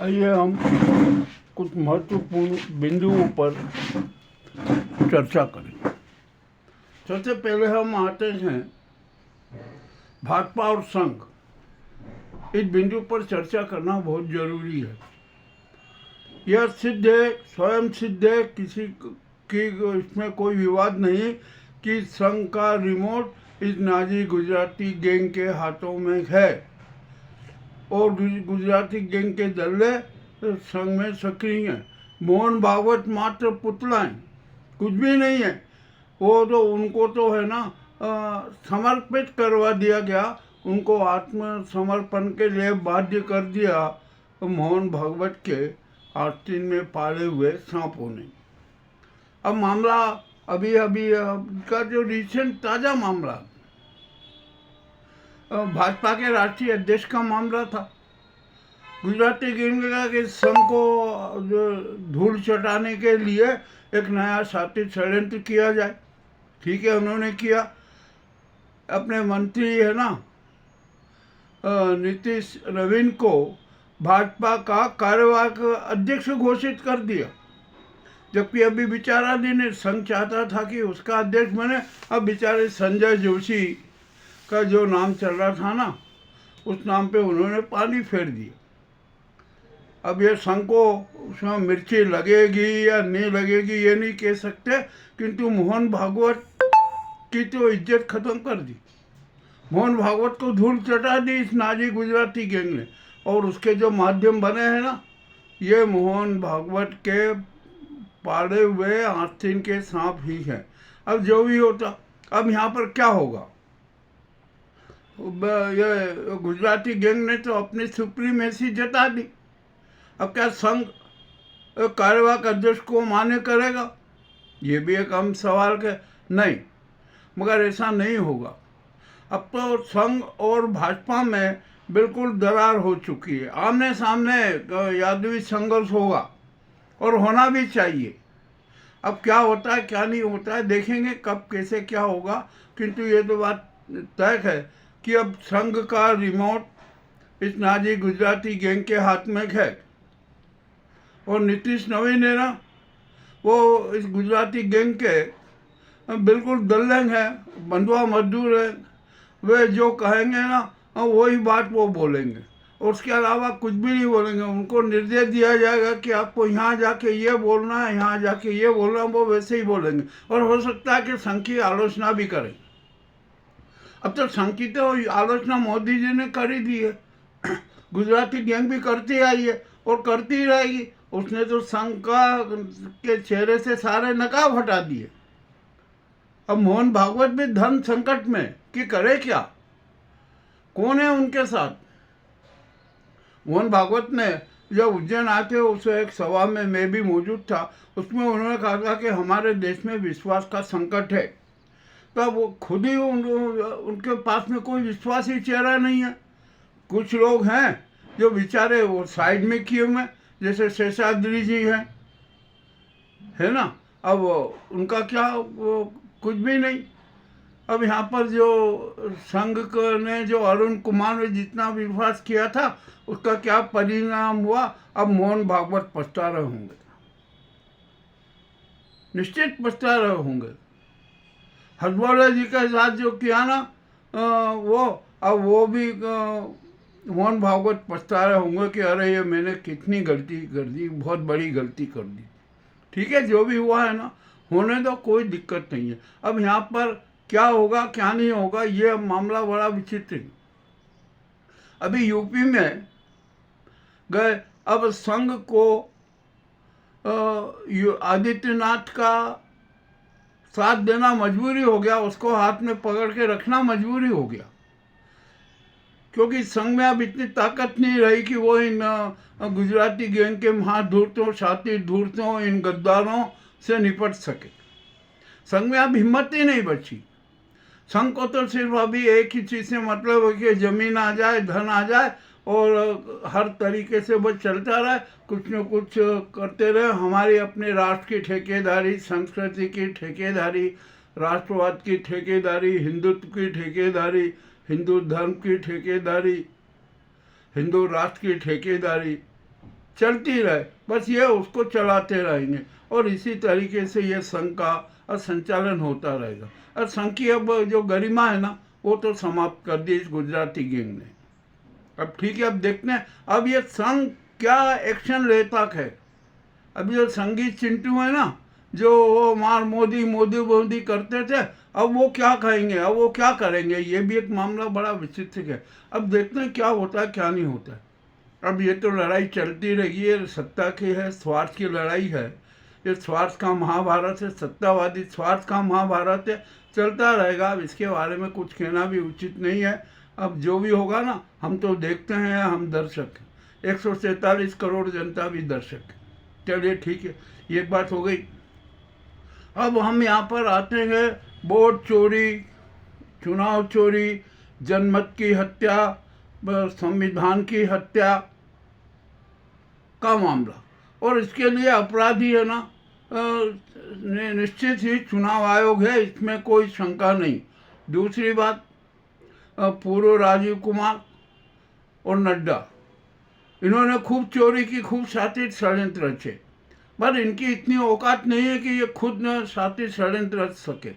आइए हम कुछ महत्वपूर्ण बिंदुओं पर चर्चा करें। सबसे पहले हम आते हैं भाजपा और संघ। इस बिंदु पर चर्चा करना बहुत जरूरी है। यह सिद्ध है, स्वयं सिद्ध है, किसी की इसमें कोई विवाद नहीं कि संघ का रिमोट इस नाजी गुजराती गैंग के हाथों में है और गुजराती गैंग के दल्ले संघ में सक्रिय हैं। मोहन भागवत मात्र पुतला है, कुछ भी नहीं है। वो तो उनको तो है ना समर्पित करवा दिया गया, उनको आत्मसमर्पण के लिए बाध्य कर दिया मोहन भागवत के आस्तीन में पाले हुए सांपों ने। अब मामला अभी का जो रिसेंट ताज़ा मामला भाजपा के राष्ट्रीय अध्यक्ष का मामला था। गुजराती गैंग के संघ को धूल चटाने के लिए एक नया साथी षड्यंत्र किया जाए। ठीक है, उन्होंने किया। अपने मंत्री है ना नीतीश नवीन को भाजपा का कार्यवाहक अध्यक्ष घोषित कर दिया, जबकि अभी विचाराधीन है। संघ चाहता था कि उसका अध्यक्ष बने। अब बेचारे संजय जोशी का जो नाम चल रहा था ना, उस नाम पे उन्होंने पानी फेर दिया। अब ये संघ को उसमें मिर्ची लगेगी या नहीं लगेगी ये नहीं कह सकते, किंतु मोहन भागवत की तो इज्जत खत्म कर दी। मोहन भागवत को धूल चटा दी इस नाजी गुजराती गैंग ने, और उसके जो माध्यम बने हैं ना, ये मोहन भागवत के पाले हुए आस्तीन के सांप ही हैं। अब जो भी होता, अब यहाँ पर क्या होगा? ये गुजराती गैंग ने तो अपनी सुप्रीमेसी जता दी। अब क्या संघ कार्यवाहक अध्यक्ष को मान्य करेगा? ये भी एक अहम सवाल के नहीं, मगर ऐसा नहीं होगा। अब तो संघ और भाजपा में बिल्कुल दरार हो चुकी है। आमने सामने यादवी संघर्ष होगा और होना भी चाहिए। अब क्या होता है क्या नहीं होता है देखेंगे, कब कैसे क्या होगा। किंतु ये तो बात तय है कि अब संघ का रिमोट इस नाजी गुजराती गैंग के हाथ में है। और नीतीश नवीन है ना, वो इस गुजराती गैंग के बिल्कुल दल्लंग है, बंधुआ मजदूर है। वे जो कहेंगे ना वही बात वो बोलेंगे, और उसके अलावा कुछ भी नहीं बोलेंगे। उनको निर्देश दिया जाएगा कि आपको यहाँ जाके ये बोलना है, यहाँ जाके ये बोलना है, वो वैसे ही बोलेंगे। और हो सकता है कि संघ की आलोचना भी करें। अब तो संघ की तो आलोचना मोदी जी ने कर ही दी है। गुजराती गैंग भी करती आई है और करती ही रहेगी। उसने तो संघ के चेहरे से सारे नकाब हटा दिए। अब मोहन भागवत भी धन संकट में कि करे क्या, कौन है उनके साथ? मोहन भागवत ने जब उज्जैन आए थे, उस एक सभा में मैं भी मौजूद था, उसमें उन्होंने कहा था कि हमारे देश में विश्वास का संकट है। तब वो खुद ही उनके पास में कोई विश्वासी चेहरा नहीं है। कुछ लोग हैं जो बेचारे वो साइड में किए हुए, जैसे शेषाद्री जी हैं, है ना। अब उनका क्या, वो कुछ भी नहीं। अब यहाँ पर जो संघ ने जो अरुण कुमार ने जितना विश्वास किया था, उसका क्या परिणाम हुआ? अब मोहन भागवत पछता रहे होंगे, निश्चित पछता रहे होंगे। हजबोला जी के साथ जो किया ना वो, अब वो भी मोहन भागवत पछता रहे होंगे कि अरे ये मैंने कितनी गलती कर दी, बहुत बड़ी गलती कर दी। ठीक है, जो भी हुआ है ना, होने दो, कोई दिक्कत नहीं है। अब यहाँ पर क्या होगा क्या नहीं होगा, ये मामला बड़ा विचित्र है। अभी यूपी में गए, अब संघ को आदित्यनाथ का साथ देना मजबूरी हो गया, उसको हाथ में पकड़ के रखना मजबूरी हो गया, क्योंकि संघ में अब इतनी ताकत नहीं रही कि वो इन गुजराती गैंग के महाधूर्तों, शातिर धूर्तों, इन गद्दारों से निपट सके। संघ में अब हिम्मत ही नहीं बची। संघ को तो सिर्फ अभी एक ही चीज़ से मतलब है कि जमीन आ जाए, धन आ जाए, और हर तरीके से वो चलता रहे, कुछ न कुछ करते रहे। हमारी अपने राष्ट्र की ठेकेदारी, संस्कृति की ठेकेदारी, राष्ट्रवाद की ठेकेदारी, हिंदुत्व की ठेकेदारी, हिंदू धर्म की ठेकेदारी, हिंदू राष्ट्र की ठेकेदारी, चलती रहे, बस ये उसको चलाते रहेंगे और इसी तरीके से ये संघ का संचालन होता रहेगा। और संघ की अब जो गरिमा है ना, वो तो समाप्त कर दी इस गुजराती गैंग ने। अब ठीक है, अब देखते हैं अब ये संघ क्या एक्शन लेता है। अब जो संगीत चिंटू है ना, जो वो मार मोदी मोदी मोदी करते थे, अब वो क्या कहेंगे, अब वो क्या करेंगे, ये भी एक मामला बड़ा विचित्र है। अब देखते हैं क्या होता है क्या नहीं होता है। अब ये तो लड़ाई चलती रही है, सत्ता की है, स्वार्थ की लड़ाई है। ये स्वार्थ का महाभारत है, सत्तावादी स्वार्थ का महाभारत है, चलता रहेगा। अब इसके बारे में कुछ कहना भी उचित नहीं है। अब जो भी होगा ना, हम तो देखते हैं, हम दर्शक हैं। 147 करोड़ जनता भी दर्शक है। चलिए ठीक है, ये बात हो गई। अब हम यहाँ पर आते हैं वोट चोरी, चुनाव चोरी, जनमत की हत्या, संविधान की हत्या का मामला। और इसके लिए अपराधी है ना, निश्चित ही चुनाव आयोग है, इसमें कोई शंका नहीं। दूसरी बात, पूर्व राजीव कुमार और नड्डा, इन्होंने खूब चोरी की, खूब शातिर षड्यंत्र रचे, पर इनकी इतनी औकात नहीं है कि ये खुद न शातिर षड्यंत्र रच सके।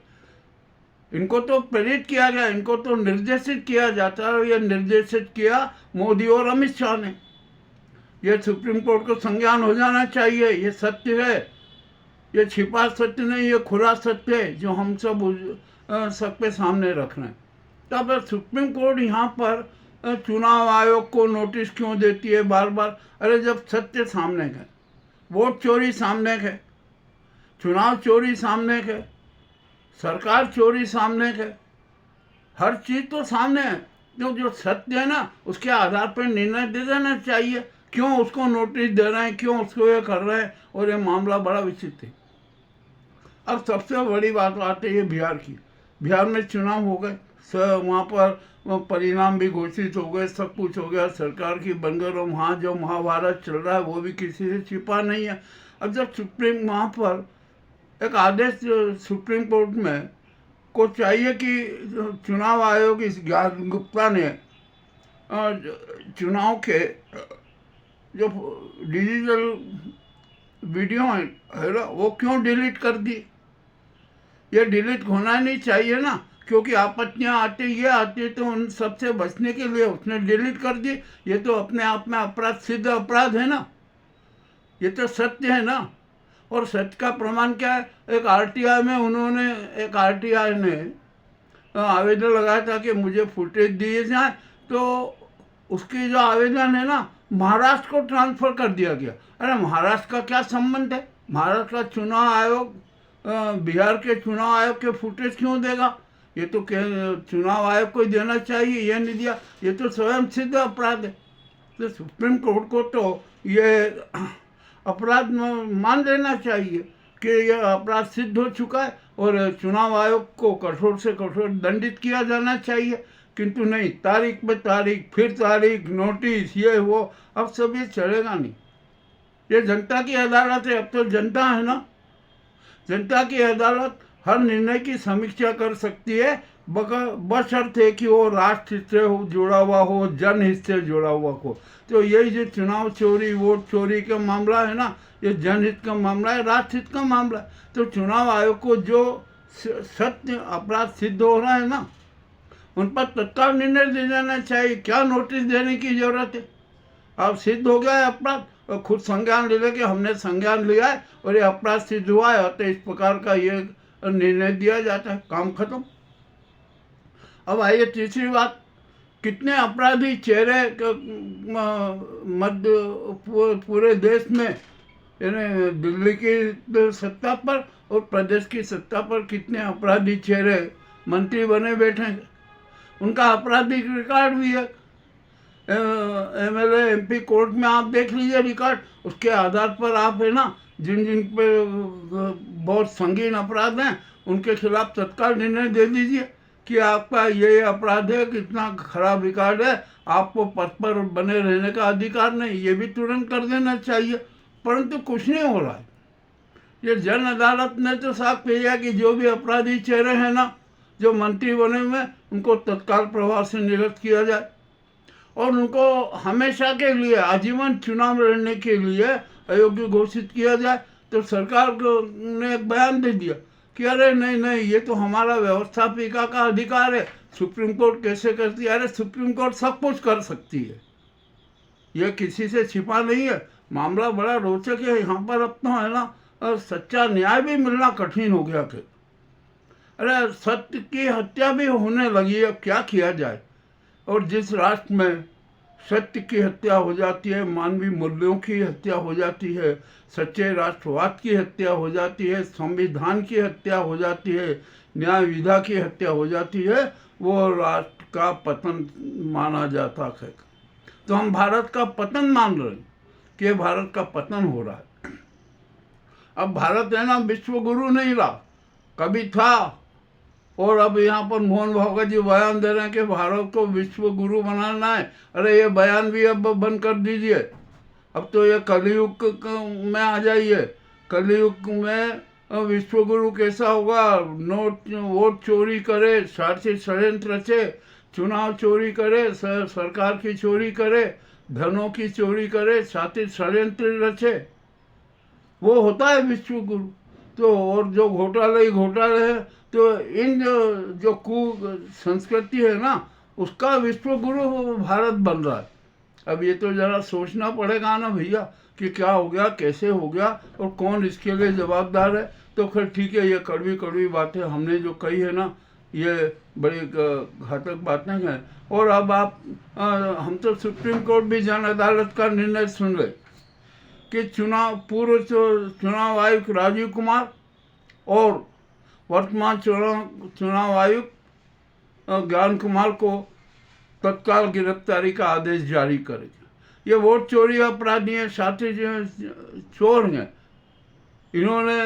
इनको तो प्रेरित किया गया, इनको तो निर्देशित किया जाता है। ये निर्देशित किया मोदी और अमित शाह ने। ये सुप्रीम कोर्ट को संज्ञान हो जाना चाहिए। ये सत्य है, ये छिपा सत्य नहीं, ये खुला सत्य है जो हम सबके सामने रखना है। तब सुप्रीम कोर्ट यहाँ पर चुनाव आयोग को नोटिस क्यों देती है बार बार? अरे जब सत्य सामने है, वोट चोरी सामने है, चुनाव चोरी सामने है, सरकार चोरी सामने है, हर चीज़ तो सामने है, तो जो सत्य है ना उसके आधार पर निर्णय दे देना चाहिए। क्यों उसको नोटिस दे रहे हैं, क्यों उसको ये कर रहे हैं? और ये मामला बड़ा विचित्र है। अब सबसे बड़ी बात आती है बिहार की। बिहार में चुनाव हो गए, वहाँ पर परिणाम भी घोषित हो गए, सब कुछ हो गया, सरकार की बन गई। और वहाँ जो महाभारत चल रहा है वो भी किसी से छिपा नहीं है। अब जब सुप्रीम वहाँ पर एक आदेश सुप्रीम कोर्ट में को चाहिए कि चुनाव आयोग इस ज्ञान गुप्ता ने चुनाव के जो डिजिटल वीडियो है ना वो क्यों डिलीट कर दी? ये डिलीट होना नहीं चाहिए ना, क्योंकि आपत्तियाँ आती ये आती तो उन सबसे बचने के लिए उसने डिलीट कर दी। ये तो अपने आप में अपराध, सिद्ध अपराध है ना, ये तो सत्य है ना। और सत्य का प्रमाण क्या है? एक आरटीआई में उन्होंने, एक आरटीआई ने आवेदन लगाया था कि मुझे फुटेज दिए जाए, तो उसकी जो आवेदन है ना महाराष्ट्र को ट्रांसफ़र कर दिया गया। अरे महाराष्ट्र का क्या संबंध है? महाराष्ट्र का चुनाव आयोग बिहार के चुनाव आयोग के फुटेज क्यों देगा? ये तो चुनाव आयोग को देना चाहिए, ये नहीं दिया। ये तो स्वयं सिद्ध अपराध है। तो सुप्रीम कोर्ट को तो ये अपराध मान लेना चाहिए कि यह अपराध सिद्ध हो चुका है और चुनाव आयोग को कठोर से कठोर दंडित किया जाना चाहिए। किंतु नहीं, तारीख पे तारीख, फिर तारीख, नोटिस, ये वो, अब सब ये चलेगा नहीं। ये जनता की अदालत है, अब तो जनता है ना। जनता की अदालत हर निर्णय की समीक्षा कर सकती है, बशर्ते कि वो राष्ट्र हित से जुड़ा हुआ हो, जनहित से जुड़ा हुआ हो। तो यही जो चुनाव चोरी, वोट चोरी का मामला है ना, ये जनहित का मामला है, राष्ट्रहित का मामला है। तो चुनाव आयोग को जो सत्य अपराध सिद्ध हो रहा है ना, उन पर तत्काल निर्णय दे जाना चाहिए। क्या नोटिस देने की जरूरत है? अब सिद्ध हो गया है अपराध, और खुद संज्ञान ले ले कि हमने संज्ञान लिया है और ये अपराध सिद्ध हुआ है, तो इस प्रकार का ये निर्णय दिया जाता है, काम खत्म। अब आइए तीसरी बात, कितने अपराधी चेहरे मध्य पूरे देश में, यानी दिल्ली की सत्ता पर और प्रदेश की सत्ता पर कितने अपराधी चेहरे मंत्री बने बैठे हैं। उनका आपराधिक रिकॉर्ड भी है। एमएलए एमपी कोर्ट में आप देख लीजिए रिकॉर्ड, उसके आधार पर आप है ना जिन जिन पे बहुत संगीन अपराध हैं उनके खिलाफ तत्काल निर्णय दे दीजिए कि आपका ये अपराध है, कितना खराब रिकॉर्ड है, आपको पद पर बने रहने का अधिकार नहीं, ये भी तुरंत कर देना चाहिए। परंतु कुछ नहीं हो रहा है। ये जन अदालत ने तो साफ किया कि जो भी अपराधी चेहरे हैं ना, जो मंत्री बने हुए, उनको तत्काल प्रभाव से निरस्त किया जाए। और उनको हमेशा के लिए आजीवन चुनाव लड़ने के लिए अयोग्य घोषित किया जाए, तो सरकार को ने एक बयान दे दिया कि अरे नहीं नहीं, ये तो हमारा व्यवस्थापिका का अधिकार है, सुप्रीम कोर्ट कैसे करती है। अरे सुप्रीम कोर्ट सब कुछ कर सकती है, ये किसी से छिपा नहीं है। मामला बड़ा रोचक है यहाँ पर। अब तो है ना, सच्चा न्याय भी मिलना कठिन हो गया फिर। अरे सत्य की हत्या भी होने लगी, अब क्या किया जाए। और जिस राष्ट्र में सत्य की हत्या हो जाती है, मानवीय मूल्यों की हत्या हो जाती है, सच्चे राष्ट्रवाद की हत्या हो जाती है, संविधान की हत्या हो जाती है, न्याय विधा की हत्या हो जाती है, वो राष्ट्र का पतन माना जाता है। तो हम भारत का पतन मान रहे हैं कि भारत का पतन हो रहा है। अब भारत है ना विश्व गुरु नहीं रहा, कभी था, और अब यहाँ पर मोहन भागवत जी बयान दे रहे हैं कि भारत को विश्व गुरु बनाना है। अरे ये बयान भी अब बंद कर दीजिए, अब तो ये कलयुग में आ जाइए। कलयुग में विश्व गुरु कैसा होगा? वोट चोरी करे, साजिश षड्यंत्र रचे, चुनाव चोरी करे, सरकार की चोरी करे, धनों की चोरी करे, साजिश षड्यंत्र रचे, वो होता है विश्व गुरु। तो और जो घोटाले हैं, तो इन जो संस्कृति है ना, उसका विश्व गुरु भारत बन रहा है। अब ये तो जरा सोचना पड़ेगा ना भैया कि क्या हो गया, कैसे हो गया, और कौन इसके लिए जवाबदार है। तो खैर ठीक है, ये कड़वी कड़वी बातें हमने जो कही है ना, ये बड़ी घातक बातें हैं। और अब हम तो सुप्रीम कोर्ट भी जन अदालत का निर्णय सुन रहे कि पूर्व चुनाव आयुक्त राजीव कुमार और वर्तमान चुनाव आयुक्त ज्ञान कुमार को तत्काल गिरफ्तारी का आदेश जारी करेगा। ये वोट चोरी अपराधी हैं, साथ ही चोर हैं। इन्होंने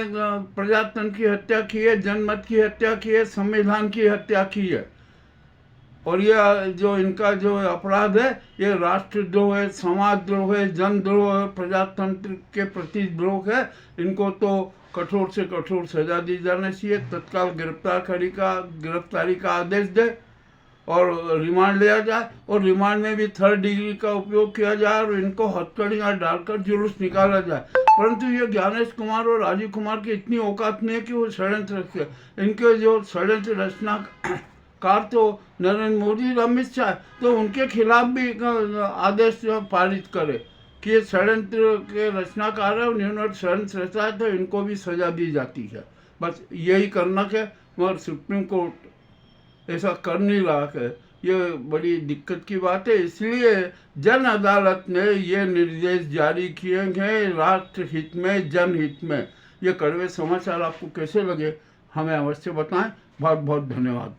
प्रजातंत्र की हत्या की है, जनमत की हत्या की है, संविधान की हत्या की है। और ये जो इनका जो अपराध है, ये राष्ट्रद्रोह है, समाजद्रोह है, जनद्रोह है, प्रजातंत्र के प्रति द्रोह है। इनको तो कठोर से कठोर सजा दी जानी चाहिए। तत्काल गिरफ्तारी का आदेश दे और रिमांड लिया जाए, और रिमांड में भी 3rd डिग्री का उपयोग किया जाए और इनको हथकड़ियाँ डालकर जुलूस निकाला जाए। परंतु ये ज्ञानेश कुमार और राजीव कुमार की इतनी औकात नहीं है कि वो षड्यंत्र रखे। इनके जो षड्यंत्र रचनाकार तो नरेंद्र मोदी और अमित शाह, तो उनके खिलाफ भी आदेश पारित करे कि ये षड्यंत्र के रचनाकार है, उन्होंने षड्यंत्र रचा है, तो इनको भी सजा दी जाती है। बस यही करना है, मगर सुप्रीम कोर्ट ऐसा कर नहीं रहा है। ये बड़ी दिक्कत की बात है। इसलिए जन अदालत ने ये निर्देश जारी किए हैं राष्ट्र हित में, जनहित में। ये कड़वे समाचार आपको कैसे लगे हमें अवश्य बताएं। बहुत बहुत धन्यवाद।